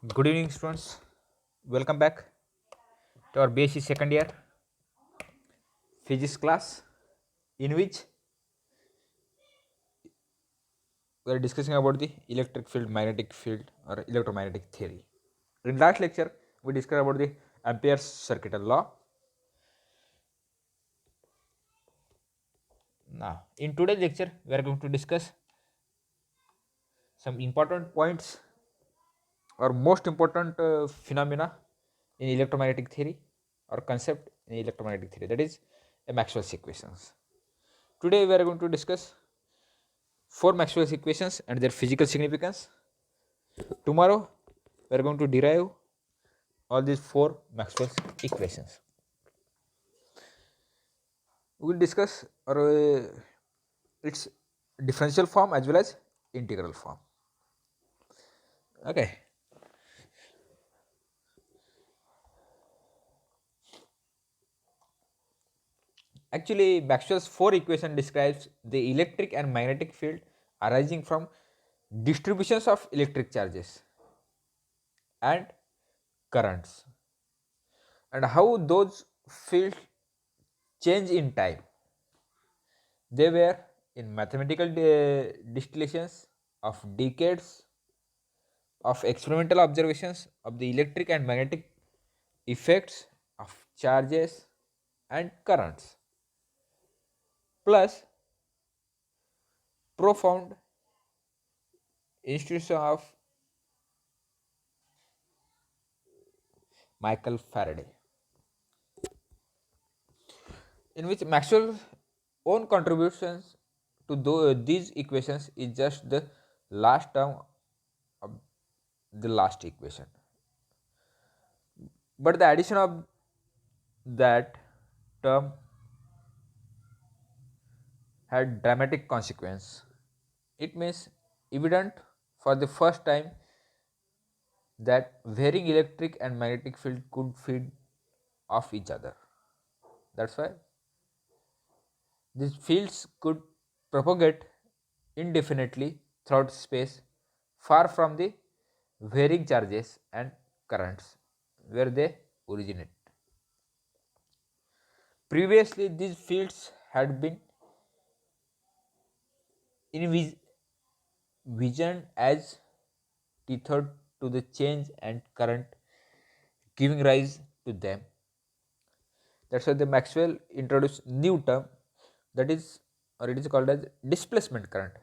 Good evening, students. Welcome back to our BSc second year physics class, in which we are discussing about the electric field, magnetic field, or electromagnetic theory. In last lecture, we discussed about the Ampere's circuital law. Now, in today's lecture, we are going to discuss some important points or most important phenomena in electromagnetic theory or concept in electromagnetic theory, that is Maxwell's equations. Today, we are going to discuss four Maxwell's equations and their physical significance. Tomorrow, we are going to derive all these four Maxwell's equations. We will discuss its differential form as well as integral form. Okay. Actually, Maxwell's four equation describes the electric and magnetic field arising from distributions of electric charges and currents, and how those fields change in time. They were in mathematical distillations of decades of experimental observations of the electric and magnetic effects of charges and currents, plus profound institution of Michael Faraday, in which Maxwell's own contributions to these equations is just the last term of the last equation. But the addition of that term had dramatic consequence. It means evident for the first time that varying electric and magnetic field could feed off each other. That's why these fields could propagate indefinitely throughout space far from the varying charges and currents where they originate. Previously, these fields had been envisioned as tethered to the change and current giving rise to them. That's why the Maxwell introduced new term, that is, or it is called as displacement current,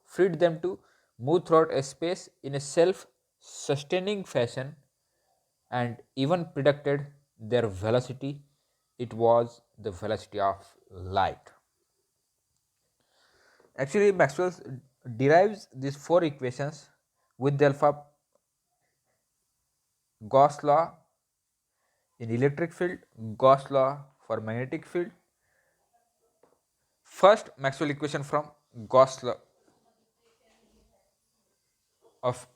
freed them to move throughout a space in a self-sustaining fashion, and even predicted their velocity. It was the velocity of light. Actually, Maxwell derives these four equations with the help of Gauss law in electric field, Gauss law for magnetic field. First, Maxwell equation from Gauss law of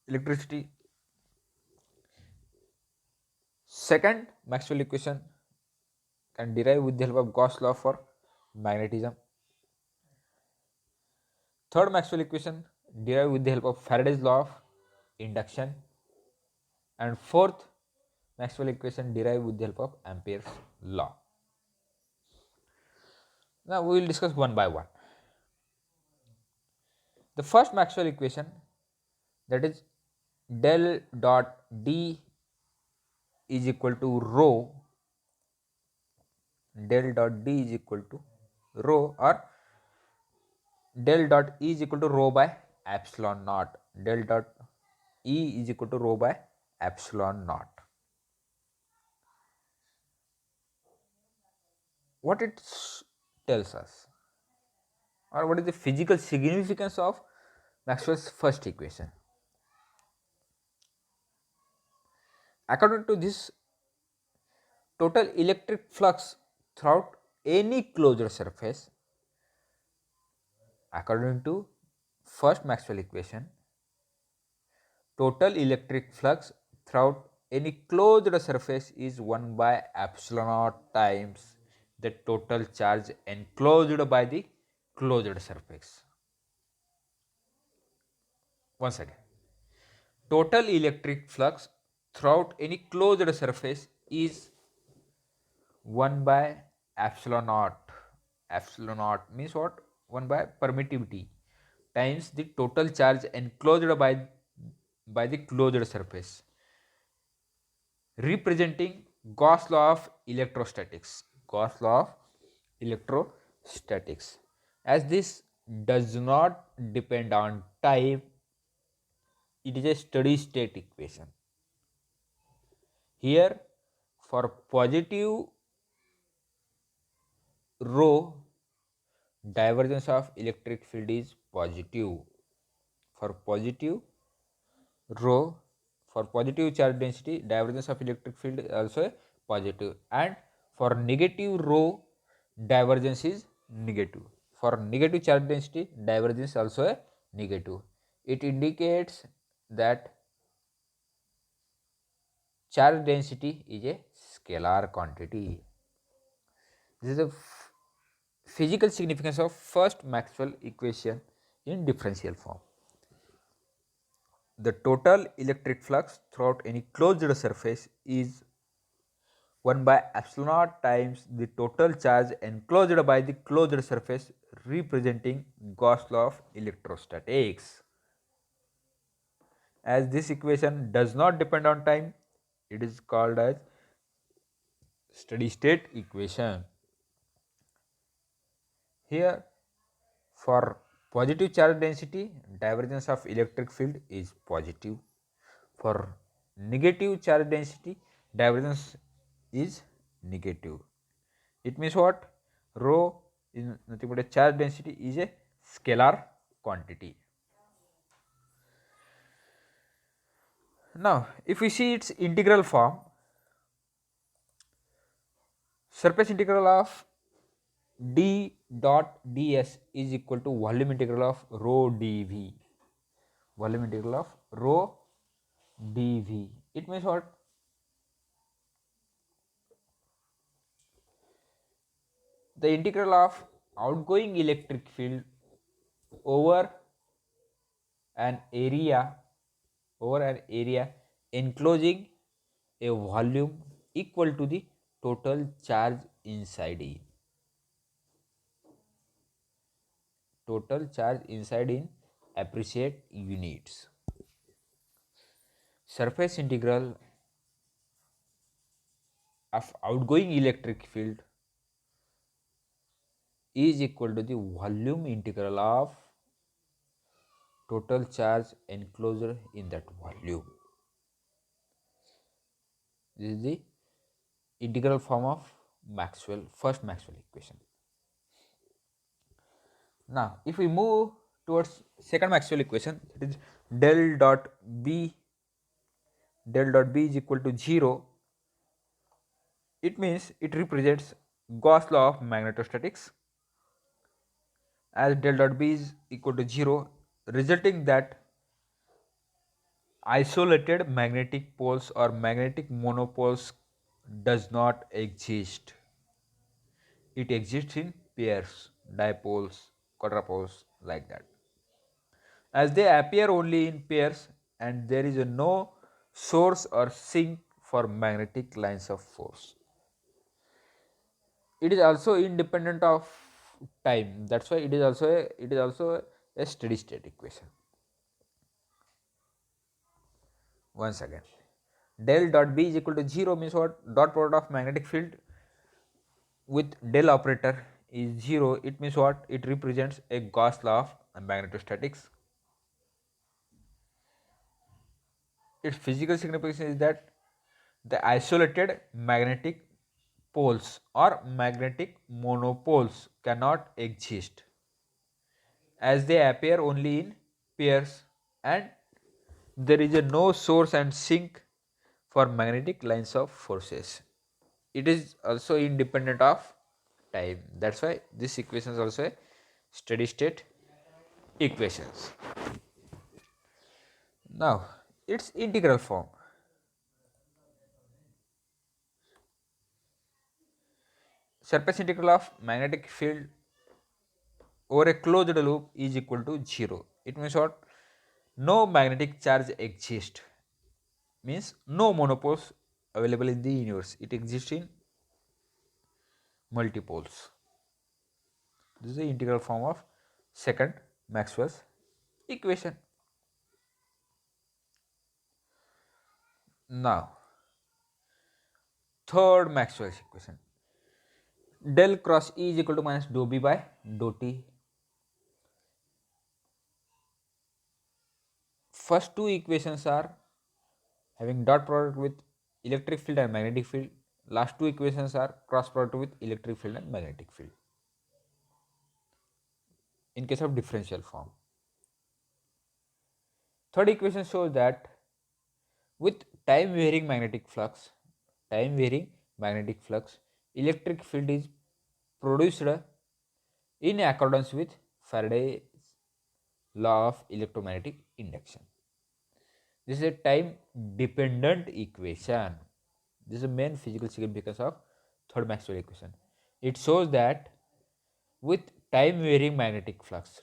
electricity. Second, Maxwell equation can derive with the help of Gauss law for magnetism. Third, Maxwell equation derive with the help of Faraday's law of induction. And fourth, Maxwell equation derive with the help of Ampere's law. Now we will discuss one by one. The first Maxwell equation, that is del dot D is equal to rho, del dot D is equal to rho, or del dot E is equal to rho by epsilon naught, del dot E is equal to rho by epsilon naught. What it tells us, or what is the physical significance of Maxwell's first equation? According to this, total electric flux throughout any closed surface, according to first Maxwell equation, total electric flux throughout any closed surface is 1 by epsilon naught times the total charge enclosed by the closed surface. Once again, total electric flux throughout any closed surface is 1 by epsilon naught. Epsilon naught means what? 1 by permittivity times the total charge enclosed by the closed surface, representing Gauss law of electrostatics. Gauss law of electrostatics. As this does not depend on time, it is a steady state equation. Here, for positive rho, divergence of electric field is positive. For positive rho, for positive charge density, divergence of electric field is also positive, and for negative rho, divergence is negative. For negative charge density, divergence also a negative. It indicates that charge density is a scalar quantity. This is the physical significance of first Maxwell equation in differential form. The total electric flux throughout any closed surface is 1 by epsilon naught times the total charge enclosed by the closed surface, representing Gauss law of electrostatics. As this equation does not depend on time, it is called as steady state equation. Here, for positive charge density, divergence of electric field is positive. For negative charge density, divergence is negative. It means what? Rho is nothing but a charge density is a scalar quantity. Now, if we see its integral form, surface integral of d dot ds is equal to volume integral of rho dv. Volume integral of rho dv. It means what? The integral of outgoing electric field over an area enclosing a volume equal to the total charge inside it. Total charge inside in appreciate units. Surface integral of outgoing electric field is equal to the volume integral of total charge enclosure in that volume. This is the integral form of first Maxwell equation. Now, if we move towards second Maxwell equation, it is del dot B is equal to 0. It means it represents Gauss law of magnetostatics, as del dot B is equal to 0, resulting that isolated magnetic poles or magnetic monopoles does not exist. It exists in pairs, dipoles, quadrupoles, like that. As they appear only in pairs and there is no source or sink for magnetic lines of force. It is also independent of time. That's why it is also a steady state equation. Once again, del dot B is equal to 0 means what? Dot product of magnetic field with del operator is 0. It means what? It represents a Gauss law of magnetostatics. Its physical significance is that the isolated magnetic poles or magnetic monopoles cannot exist, as they appear only in pairs and there is no source and sink for magnetic lines of forces. It is also independent of time. That's why this equation is also a steady state equations. Now, its integral form. Surface integral of magnetic field over a closed loop is equal to 0. It means what? no magnetic charge exists, means no monopoles available in the universe, it exists in multipoles. This is the integral form of second Maxwell's equation. Now, third Maxwell's equation, del cross E is equal to minus dou B by dou T. First two equations are having dot product with electric field and magnetic field. Last two equations are cross product with electric field and magnetic field in case of differential form. Third equation shows that with time varying magnetic flux, electric field is produced in accordance with Faraday's law of electromagnetic induction. This is a time dependent equation. This is the main physical significance of third Maxwell equation. It shows that with time varying magnetic flux,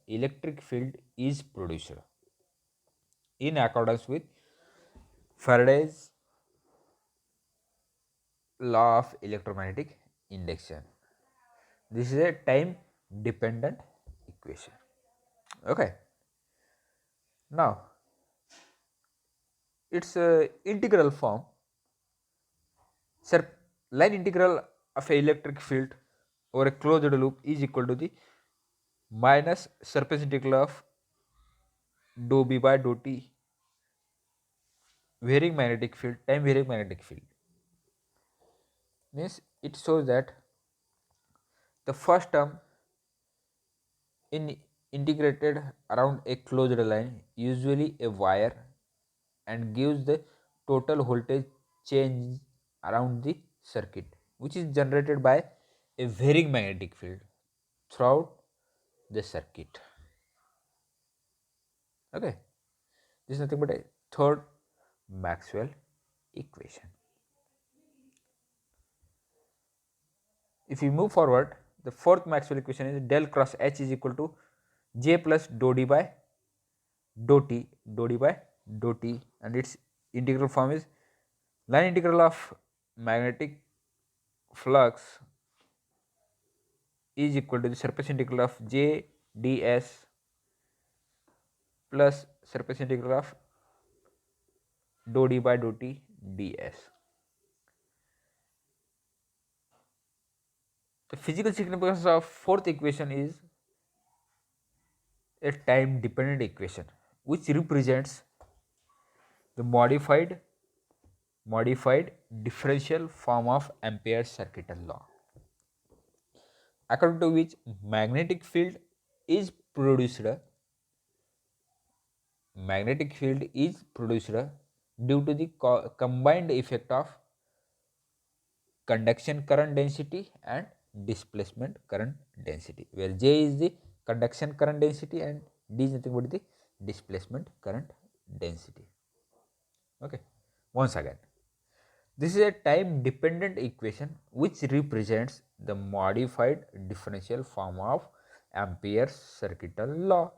electric field is produced in accordance with Faraday's law of electromagnetic induction. This is a time dependent equation. Okay. Now, its integral form, line integral of an electric field over a closed loop is equal to the minus surface integral of dou B by dou T varying magnetic field, time varying magnetic field. Means it shows that the first term in integrated around a closed line, usually a wire, and gives the total voltage change around the circuit, which is generated by a varying magnetic field throughout the circuit. Okay, this is nothing but a third Maxwell equation. If we move forward, the fourth Maxwell equation is del cross H is equal to J plus dou D by dou T, and its integral form is line integral of magnetic flux is equal to the surface integral of J ds plus surface integral of dou D by dou T ds. The physical significance of fourth equation is a time dependent equation which represents the modified differential form of Ampere's circuital law, according to which magnetic field is produced due to the combined effect of conduction current density and displacement current density, where J is the conduction current density and D is nothing but the displacement current density. Okay, once again, this is a time dependent equation which represents the modified differential form of Ampere's circuital law,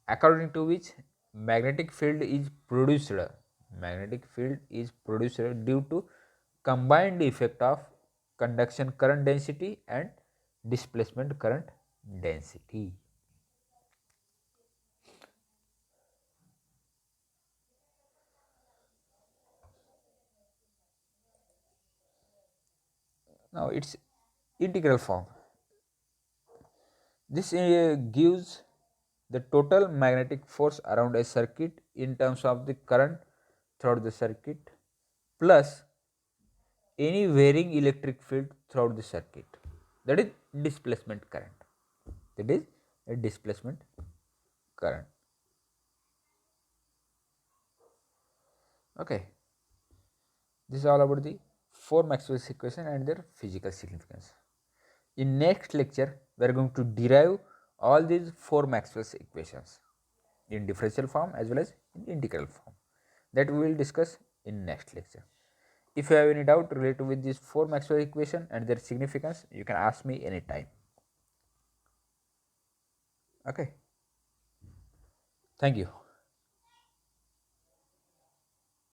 according to which magnetic field is produced due to combined effect of conduction current density and displacement current density. Now its integral form. This gives the total magnetic force around a circuit in terms of the current throughout the circuit plus any varying electric field throughout the circuit, that is displacement current. That is a displacement current. Okay, this is all about the four Maxwell's equations and their physical significance. In next lecture, we are going to derive all these four Maxwell's equations in differential form as well as in integral form. That we will discuss in next lecture. If you have any doubt related with these four Maxwell equations and their significance, you can ask me anytime. Okay. Thank you.